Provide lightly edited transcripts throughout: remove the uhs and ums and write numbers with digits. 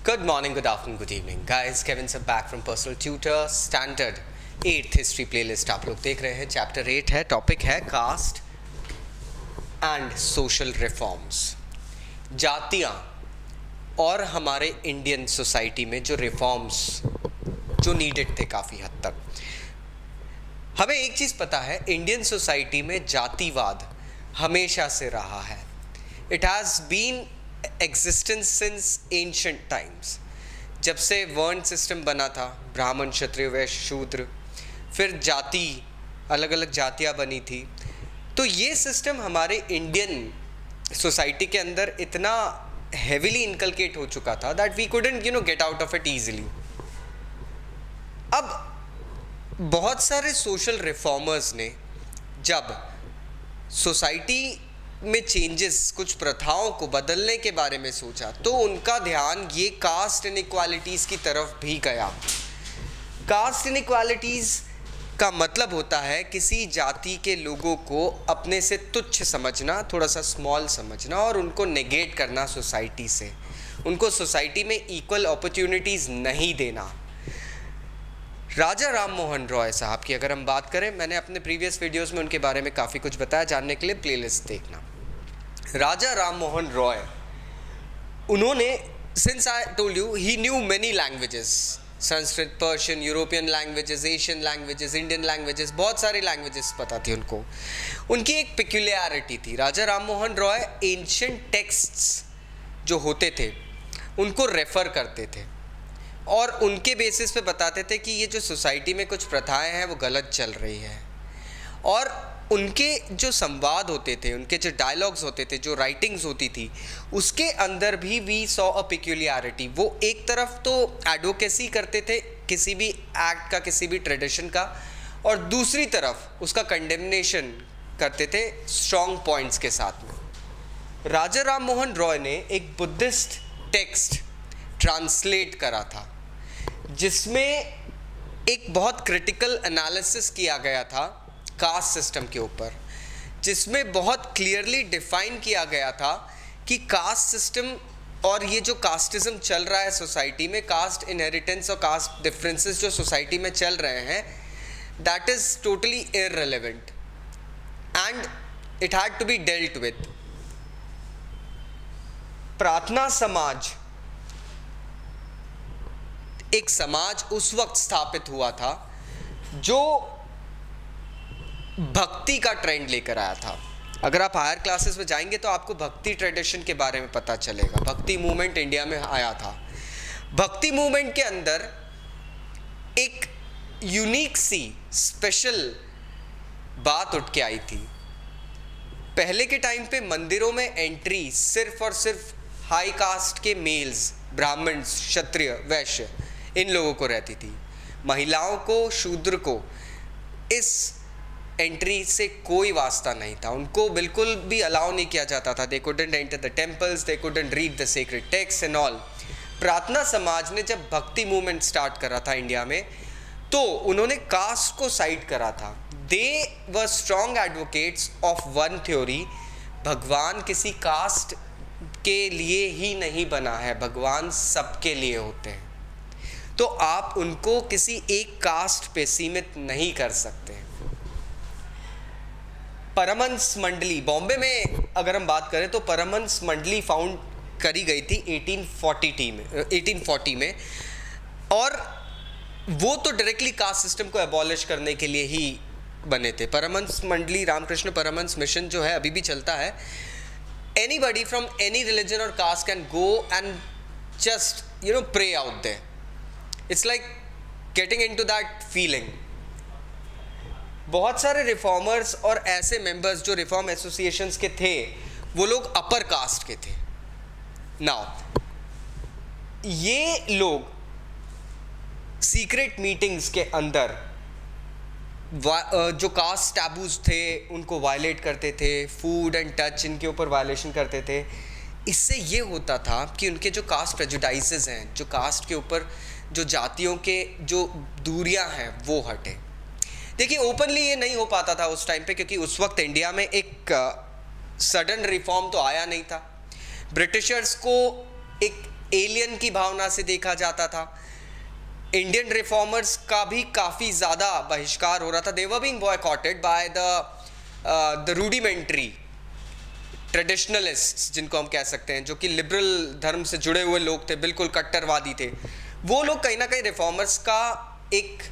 Good morning, good afternoon, good evening. Guys, Kevin sir back from Personal Tutor, Standard 8th History Playlist आप लोग देख रहे हैं. Chapter 8 है, टॉपिक है कास्ट एंड सोशल रिफॉर्म्स. जातियाँ और हमारे इंडियन सोसाइटी में जो रिफॉर्म्स जो नीडेड थे काफ़ी हद तक. हमें एक चीज़ पता है, इंडियन सोसाइटी में जातिवाद हमेशा से रहा है. It has been existence since ancient times. जब से वर्ण सिस्टम बना था, ब्राह्मण, क्षत्रिय, वैश्य, शूद्र, फिर जाति, अलग अलग जातियाँ बनी थी, तो ये सिस्टम हमारे इंडियन सोसाइटी के अंदर इतना हेविली इनकलकेट हो चुका था that we couldn't get out of it easily. अब बहुत सारे सोशल रिफॉर्मर्स ने जब सोसाइटी में चेंजेस, कुछ प्रथाओं को बदलने के बारे में सोचा, तो उनका ध्यान ये कास्ट इनइक्वालिटीज़ की तरफ भी गया. कास्ट इनइक्वालिटीज़ का मतलब होता है किसी जाति के लोगों को अपने से तुच्छ समझना, थोड़ा सा स्मॉल समझना और उनको नेगेट करना सोसाइटी से, उनको सोसाइटी में इक्वल अपॉर्चुनिटीज़ नहीं देना. राजा राम मोहन रॉय साहब की अगर हम बात करें, मैंने अपने प्रीवियस वीडियोस में उनके बारे में काफ़ी कुछ बताया, जानने के लिए प्लेलिस्ट देखना. राजा राम मोहन रॉय, उन्होंने, since I told you, he new many languages, Sanskrit, Persian, European languages, Asian languages, Indian languages, बहुत सारी लैंग्वेजेस पता थी उनको. उनकी एक पेक्यूलियरिटी थी, राजा राम मोहन रॉय एंशिएंट टेक्स्ट्स जो होते थे उनको रेफ़र करते थे और उनके बेसिस पे बताते थे कि ये जो सोसाइटी में कुछ प्रथाएं हैं वो गलत चल रही है. और उनके जो संवाद होते थे, उनके जो डायलॉग्स होते थे, जो राइटिंग्स होती थी, उसके अंदर भी वी सॉ अ पेक्यूलियरिटी. वो एक तरफ तो एडवोकेसी करते थे किसी भी एक्ट का, किसी भी ट्रेडिशन का, और दूसरी तरफ उसका कंडेमनेशन करते थे स्ट्रॉन्ग पॉइंट्स के साथ में. राजा राम मोहन रॉय ने एक बुद्धिस्ट टेक्स्ट ट्रांसलेट करा था जिसमें एक बहुत क्रिटिकल एनालिसिस किया गया था कास्ट सिस्टम के ऊपर, जिसमें बहुत क्लियरली डिफाइन किया गया था कि कास्ट सिस्टम और ये जो कास्टिज्म चल रहा है सोसाइटी में, कास्ट इनहेरिटेंस और कास्ट डिफरेंसेस जो सोसाइटी में चल रहे हैं, that is totally irrelevant and it had to be dealt with. Prarthana Samaj एक समाज उस वक्त स्थापित हुआ था जो भक्ति का ट्रेंड लेकर आया था. अगर आप हायर क्लासेस में जाएंगे तो आपको भक्ति ट्रेडिशन के बारे में पता चलेगा. भक्ति मूवमेंट इंडिया में आया था. भक्ति मूवमेंट के अंदर एक यूनिक सी स्पेशल बात उठ के आई थी. पहले के टाइम पे मंदिरों में एंट्री सिर्फ और सिर्फ हाई कास्ट के मेल्स, ब्राह्मण, क्षत्रिय, वैश्य, इन लोगों को रहती थी. महिलाओं को, शूद्र को इस एंट्री से कोई वास्ता नहीं था. उनको बिल्कुल भी अलाउ नहीं किया जाता था. They couldn't enter the temples, they couldn't read the sacred text and all. प्रार्थना समाज ने जब भक्ति मूवमेंट स्टार्ट करा था इंडिया में, तो उन्होंने कास्ट को साइड करा था. They were strong advocates of one theory, भगवान किसी कास्ट के लिए ही नहीं बना है, भगवान सबके लिए होते हैं. तो आप उनको किसी एक कास्ट पे सीमित नहीं कर सकते. परमहंस मंडली, बॉम्बे में अगर हम बात करें तो परमहंस मंडली फाउंड करी गई थी 1840 में, और वो तो डायरेक्टली कास्ट सिस्टम को एबॉलिश करने के लिए ही बने थे. परमहंस मंडली, रामकृष्ण परमहंस मिशन जो है अभी भी चलता है. एनीबडी फ्रॉम एनी रिलीजन और caste can go and just pray out there. It's like getting into that feeling. बहुत सारे रिफॉर्मर्स और ऐसे मेंबर्स जो रिफॉर्म एसोसिएशंस के थे, वो लोग अपर कास्ट के थे. नाउ ये लोग सीक्रेट मीटिंग्स के अंदर जो कास्ट टैबूज थे उनको वायलेट करते थे, फूड एंड टच इनके ऊपर वायलेशन करते थे. इससे ये होता था कि उनके जो कास्ट प्रेजुडाइसेस हैं, जो कास्ट के ऊपर जो जातियों के जो दूरियां हैं वो हटे. देखिए, ओपनली ये नहीं हो पाता था उस टाइम पे, क्योंकि उस वक्त इंडिया में एक सडन रिफॉर्म तो आया नहीं था. ब्रिटिशर्स को एक एलियन की भावना से देखा जाता था। इंडियन रिफॉर्मर्स का भी काफ़ी ज़्यादा बहिष्कार हो रहा था। They were being boycotted by the rudimentary traditionalists, जिनको हम कह सकते हैं, जो कि लिबरल धर्म से जुड़े हुए लोग थे, बिल्कुल कट्टरवादी थे। वो लोग कहीं ना कहीं रिफॉर्मर्स का एक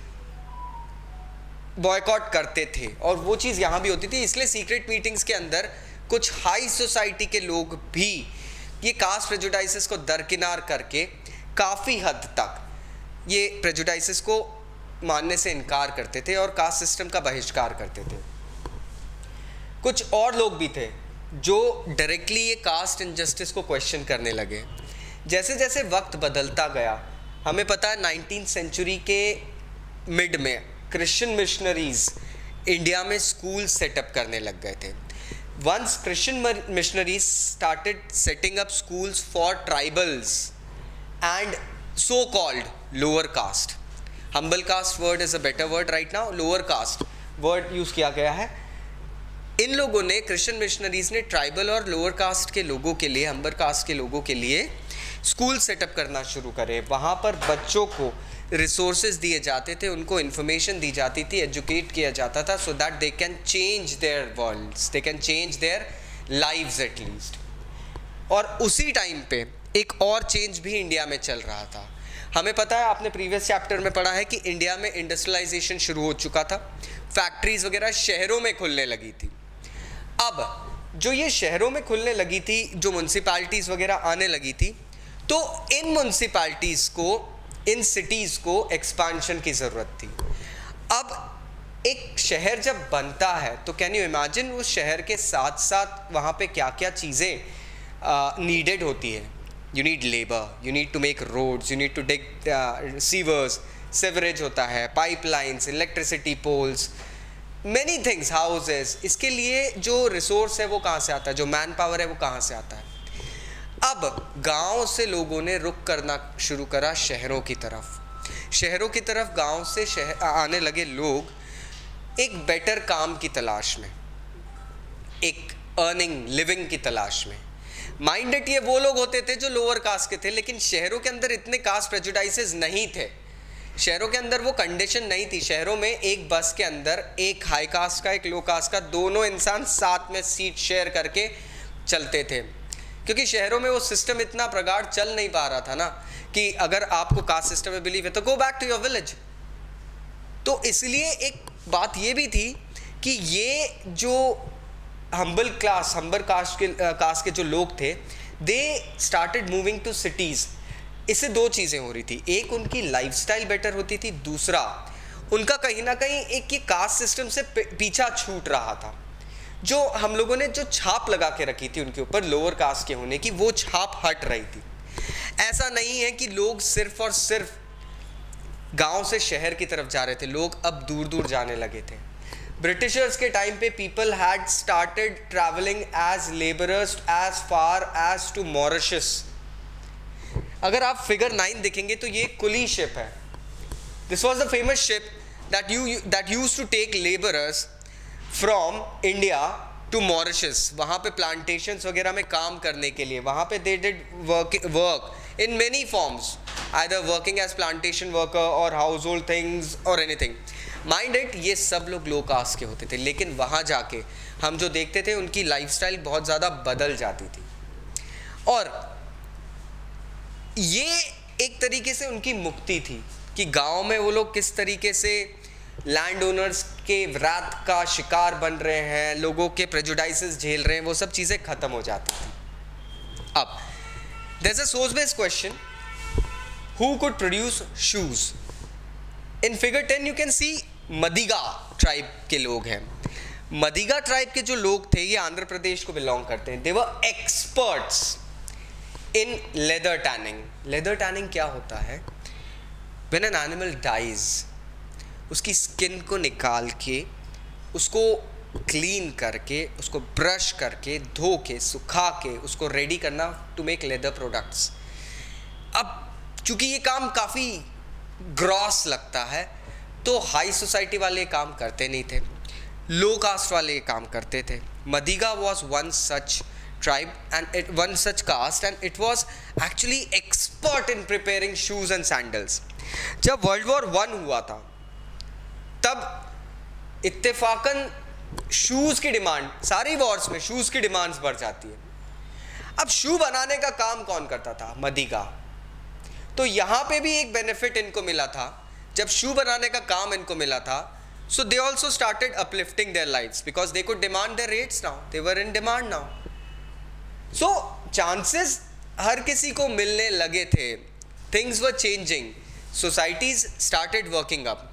बॉयकॉट करते थे, और वो चीज़ यहाँ भी होती थी। इसलिए सीक्रेट मीटिंग्स के अंदर कुछ हाई सोसाइटी के लोग भी ये कास्ट प्रेजुडाइसेस को दरकिनार करके काफ़ी हद तक ये प्रेजुडाइसेस को मानने से इनकार करते थे और कास्ट सिस्टम का बहिष्कार करते थे। कुछ और लोग भी थे जो डायरेक्टली ये कास्ट इनजस्टिस को क्वेश्चन करने लगे। जैसे जैसे वक्त बदलता गया, हमें पता है 19th सेंचुरी के मिड में क्रिश्चियन मिशनरीज इंडिया में स्कूल सेटअप करने लग गए थे। Once Christian missionaries started setting up schools for tribals and so called lower caste, humble caste word is a better word right now, lower caste word use किया गया है। इन लोगों ने, क्रिश्चियन मिशनरीज ने ट्राइबल और लोअर कास्ट के लोगों के लिए, हम्बर कास्ट के लोगों के लिए स्कूल सेटअप करना शुरू करे। वहाँ पर बच्चों को रिसोर्सेज दिए जाते थे, उनको इन्फॉर्मेशन दी जाती थी, एजुकेट किया जाता था, so that they can change their worlds, they can change their lives at least. और उसी टाइम पे एक और चेंज भी इंडिया में चल रहा था। हमें पता है, आपने प्रीवियस चैप्टर में पढ़ा है कि इंडिया में इंडस्ट्रियलाइजेशन शुरू हो चुका था, फैक्ट्रीज वगैरह शहरों में खुलने लगी थी। अब जो ये शहरों में खुलने लगी थी, जो म्यूनसिपैलिटीज़ वगैरह आने लगी थी, तो इन म्यूनसिपैलिटीज़ को, इन सिटीज़ को एक्सपांशन की ज़रूरत थी। अब एक शहर जब बनता है तो कैन यू इमेजिन उस शहर के साथ साथ वहाँ पे क्या क्या चीज़ें नीडेड होती है। You need labour, you need to make roads, you need to dig sewers, sewerage होता है, pipelines, electricity poles, many things, houses. इसके लिए जो रिसोर्स है वो कहाँ से आता है, जो मैन पावर है वो कहाँ से आता है। अब गांव से लोगों ने रुख करना शुरू करा शहरों की तरफ। शहरों की तरफ गांव से आने लगे लोग एक बेटर काम की तलाश में, एक अर्निंग, लिविंग की तलाश में। माइंडेड ये वो लोग होते थे जो लोअर कास्ट के थे, लेकिन शहरों के अंदर इतने कास्ट प्रेजुडाइसेस नहीं थे। शहरों के अंदर वो कंडीशन नहीं थी। शहरों में एक बस के अंदर एक हाई कास्ट का, एक लो कास्ट का, दोनों इंसान साथ में सीट शेयर करके चलते थे, क्योंकि शहरों में वो सिस्टम इतना प्रगाढ़ चल नहीं पा रहा था ना, कि अगर आपको कास्ट सिस्टम में बिलीव है तो go back to your village. तो इसलिए एक बात ये भी थी कि ये जो हम्बल कास्ट के जो लोग थे, they started moving to cities. इससे दो चीज़ें हो रही थी, एक उनकी लाइफस्टाइल बेटर होती थी, दूसरा उनका कहीं ना कहीं एक ये कास्ट सिस्टम से पीछा छूट रहा था। जो हम लोगों ने जो छाप लगा के रखी थी उनके ऊपर लोअर कास्ट के होने की, वो छाप हट रही थी। ऐसा नहीं है कि लोग सिर्फ और सिर्फ गांव से शहर की तरफ जा रहे थे, लोग अब दूर दूर जाने लगे थे। ब्रिटिशर्स के टाइम पे people had started travelling as labourers as far as to Mauritius. अगर आप फिगर 9 देखेंगे तो ये कुली शिप है। This was the famous ship that used to take labourers from India to Mauritius. वहाँ पे प्लांटेशंस वगैरह में काम करने के लिए, वहाँ पे they did work in many forms, either working as plantation worker और हाउस होल्ड थिंग्स और एनीथिंग। माइंड इट, ये सब लोग लो कास्ट के होते थे, लेकिन वहाँ जाके हम जो देखते थे उनकी लाइफस्टाइल बहुत ज़्यादा बदल जाती थी। और ये एक तरीके से उनकी मुक्ति थी कि गांव में वो लोग किस तरीके से लैंड ओनर्स के वरात का शिकार बन रहे हैं, लोगों के प्रेजुडाइसेस झेल रहे हैं, वो सब चीज़ें ख़त्म हो जाती थी। अब there is a source based question, who could produce shoes. In figure 10 you can see Madiga tribe के लोग हैं। मदिगा ट्राइब के जो लोग थे ये आंध्र प्रदेश को बिलोंग करते हैं। They were experts in leather tanning. Leather tanning क्या होता है? व्हेन एन एनिमल डाइज, उसकी स्किन को निकाल के, उसको क्लीन करके, उसको ब्रश करके, धो के, सुखा के, उसको रेडी करना टू मेक लेदर प्रोडक्ट्स। अब चूंकि ये काम काफ़ी ग्रॉस लगता है तो हाई सोसाइटी वाले काम करते नहीं थे, लो कास्ट वाले काम करते थे। Madiga was one such tribe and one such caste, and it was actually expert in preparing shoes and sandals. जब वर्ल्ड वॉर 1 हुआ था तब इत्तेफाकन शूज़ की डिमांड, सारी वॉर्स में शूज़ की डिमांड्स बढ़ जाती है. अब शू बनाने का काम कौन करता था? मदी का. तो यहाँ पे भी एक बेनिफिट इनको मिला था. जब शू बनाने का काम इनको मिला था, so they also started uplifting their lives because they could demand their rates now. They were in demand now. So chances हर किसी को मिलने लगे थे. Things were changing. Societies started working up.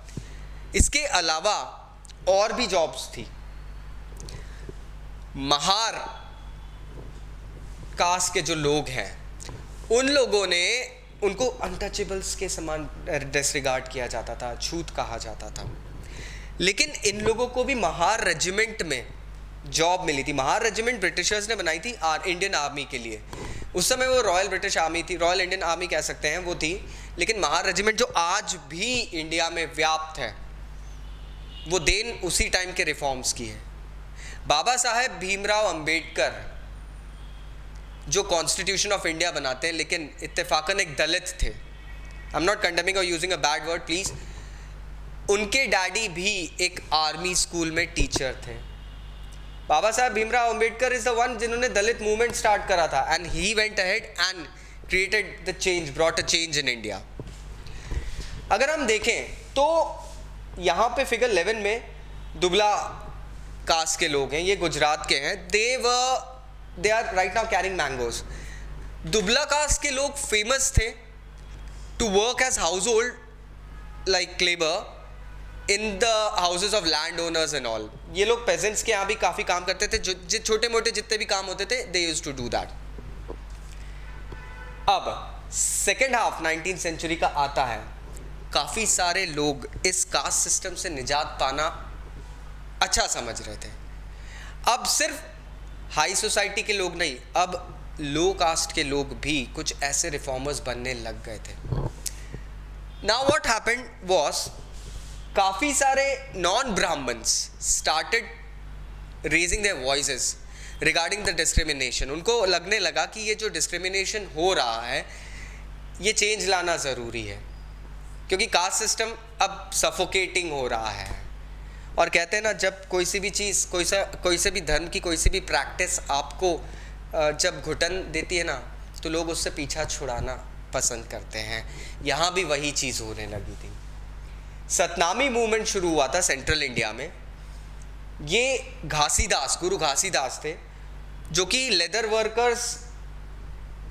इसके अलावा और भी जॉब्स थी. महार कास्ट के जो लोग हैं, उन लोगों ने, उनको अनटचेबल्स के समान डिसरिगार्ड किया जाता था, छूत कहा जाता था. लेकिन इन लोगों को भी महार रेजिमेंट में जॉब मिली थी. महार रेजिमेंट ब्रिटिशर्स ने बनाई थी इंडियन आर्मी के लिए. उस समय वो रॉयल ब्रिटिश आर्मी थी, रॉयल इंडियन आर्मी कह सकते हैं, वो थी. लेकिन महार रेजिमेंट जो आज भी इंडिया में व्याप्त है, वो देन उसी टाइम के रिफॉर्म्स की है. बाबा साहेब भीमराव अंबेडकर जो कॉन्स्टिट्यूशन ऑफ इंडिया बनाते हैं, लेकिन इत्तेफाकन एक दलित थे. आई एम नॉट कंडेमिंग और using a bad word please. उनके डैडी भी एक आर्मी स्कूल में टीचर थे. Baba Saheb Bhimrao Ambedkar is the one जिन्होंने दलित मूवमेंट स्टार्ट करा था, and he went ahead and created the change, brought a change in India. अगर हम देखें तो यहाँ पे फिगर 11 में दुबला कास्ट के लोग हैं, ये गुजरात के हैं. They are right now carrying mangoes. Dubla caste के लोग फेमस थे to work as household like labour in the houses of land owners and all. ये लोग पेजेंट्स के यहाँ भी काफ़ी काम करते थे. जो छोटे मोटे जितने भी काम होते थे, they used to do that. अब सेकेंड हाफ 19th सेंचुरी का आता है. काफ़ी सारे लोग इस कास्ट सिस्टम से निजात पाना अच्छा समझ रहे थे. अब सिर्फ हाई सोसाइटी के लोग नहीं, अब लो कास्ट के लोग भी कुछ ऐसे रिफॉर्मर्स बनने लग गए थे. नाउ व्हाट हैपेंड वाज, काफ़ी सारे non Brahmins started raising their voices regarding the discrimination. उनको लगने लगा कि ये जो डिस्क्रिमिनेशन हो रहा है, ये चेंज लाना ज़रूरी है, क्योंकि कास्ट सिस्टम अब सफोकेटिंग हो रहा है. और कहते हैं ना, जब कोई सी भी चीज़, कोई से भी धर्म की कोई सी भी प्रैक्टिस आपको जब घुटन देती है ना, तो लोग उससे पीछा छुड़ाना पसंद करते हैं. यहाँ भी वही चीज़ होने लगी थी. सतनामी मूवमेंट शुरू हुआ था सेंट्रल इंडिया में. ये घासीदास, गुरु घासीदास थे, जो कि लेदर वर्कर्स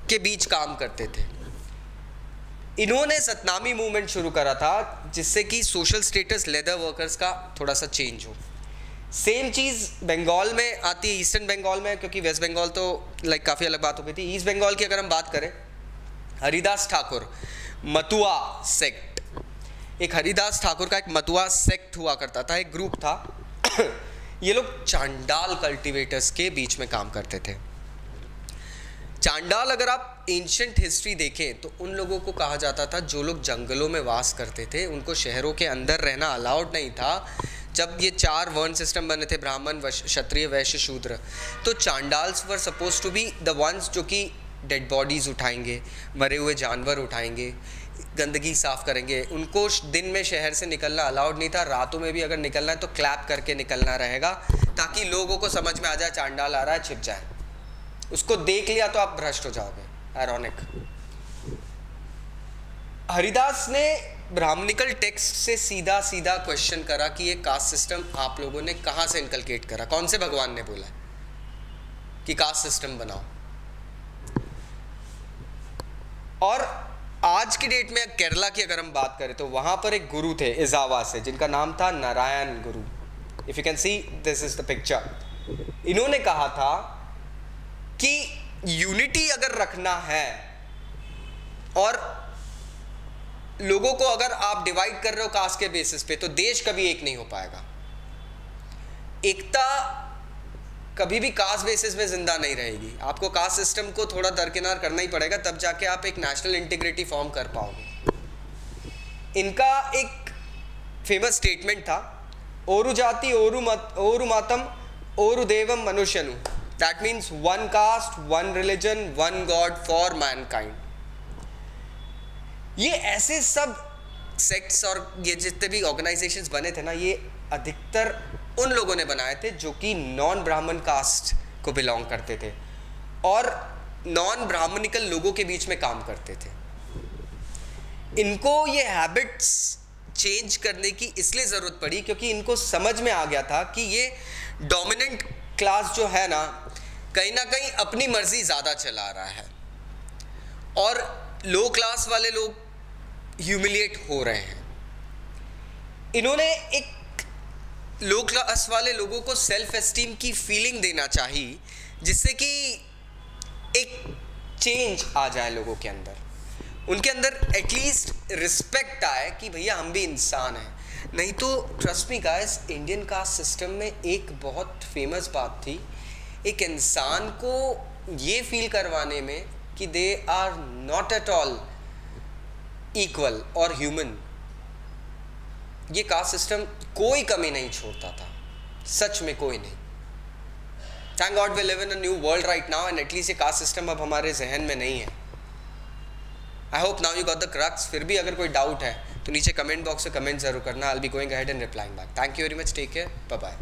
के बीच काम करते थे. इन्होंने सतनामी मूवमेंट शुरू करा था, जिससे कि सोशल स्टेटस लेदर वर्कर्स का थोड़ा सा चेंज हो. सेम चीज़ बंगाल में आती है, ईस्टर्न बंगाल में, क्योंकि वेस्ट बंगाल तो लाइक काफ़ी अलग बात हो गई थी. ईस्ट बंगाल की अगर हम बात करें, हरिदास ठाकुर मतुआ सेक्ट, एक हरिदास ठाकुर का एक मतुआ सेक्ट हुआ करता था, एक ग्रुप था. ये लोग चांडाल कल्टिवेटर्स के बीच में काम करते थे. चांडाल, अगर आप एंशिएंट हिस्ट्री देखें तो उन लोगों को कहा जाता था जो लोग जंगलों में वास करते थे. उनको शहरों के अंदर रहना अलाउड नहीं था. जब ये 4 वर्ण सिस्टम बने थे, ब्राह्मण, क्षत्रिय, वैश्य, शूद्र, तो Chandals were suppose to be the ones जो कि डेड बॉडीज़ उठाएंगे, मरे हुए जानवर उठाएंगे, गंदगी साफ़ करेंगे. उनको दिन में शहर से निकलना अलाउड नहीं था. रातों में भी अगर निकलना है तो क्लैप करके निकलना रहेगा, ताकि लोगों को समझ में आ जाए चांडाल आ रहा है, छिप जाए. उसको देख लिया तो आप भ्रष्ट हो जाओगे. आयरॉनिक. हरिदास ने ब्राह्मणिकल टेक्स्ट से सीधा सीधा क्वेश्चन करा कि ये कास्ट सिस्टम आप लोगों ने कहाँ से इनकलकेट करा, कौन से भगवान ने बोला कि कास्ट सिस्टम बनाओ. और आज की डेट में केरला की अगर हम बात करें तो वहाँ पर एक गुरु थे इजावा से, जिनका नाम था नारायण गुरु. If you can C, this is the picture. इन्होंने कहा था कि यूनिटी अगर रखना है और लोगों को अगर आप डिवाइड कर रहे हो कास्ट के बेसिस पे, तो देश कभी एक नहीं हो पाएगा. एकता कभी भी कास्ट बेसिस पे जिंदा नहीं रहेगी. आपको कास्ट सिस्टम को थोड़ा दरकिनार करना ही पड़ेगा, तब जाके आप एक नेशनल इंटीग्रिटी फॉर्म कर पाओगे. इनका एक फेमस स्टेटमेंट था, ओरु जाति ओरु मातम ओरु देवम मनुष्यनु. That means one caste, one religion, one god for mankind. ये ऐसे सब सेक्ट्स और ये जितने भी ऑर्गेनाइजेशंस बने थे ना, ये अधिकतर उन लोगों ने बनाए थे जो कि नॉन ब्राह्मण कास्ट को बिलोंग करते थे और नॉन ब्राह्मणिकल लोगों के बीच में काम करते थे। इनको ये हैबिट्स चेंज करने की इसलिए ज़रूरत पड़ी क्योंकि इनको समझ में आ गया था कि ये डोमिनेंट क्लास जो है ना कहीं अपनी मर्जी ज़्यादा चला रहा है और लो क्लास वाले लोग ह्यूमिलिएट हो रहे हैं। इन्होंने एक लो क्लास वाले लोगों को सेल्फ एस्टीम की फीलिंग देना चाहिए जिससे कि एक चेंज आ जाए लोगों के अंदर, उनके अंदर एटलीस्ट रिस्पेक्ट आए कि भैया हम भी इंसान हैं। नहीं तो trust me guys, Indian caste system में एक बहुत फेमस बात थी, एक इंसान को ये फील करवाने में कि they are not at all equal और ह्यूमन। ये कास्ट सिस्टम कोई कमी नहीं छोड़ता था, सच में कोई नहीं। Thank God we live in a new world right now and at least ये कास्ट सिस्टम अब हमारे जहन में नहीं है। I hope now you got the crux. फिर भी अगर कोई डाउट है तो नीचे कमेंट बॉक्स में कमेंट जरूर करना। I will be going ahead and replying back. Thank you very much, take care, bye bye.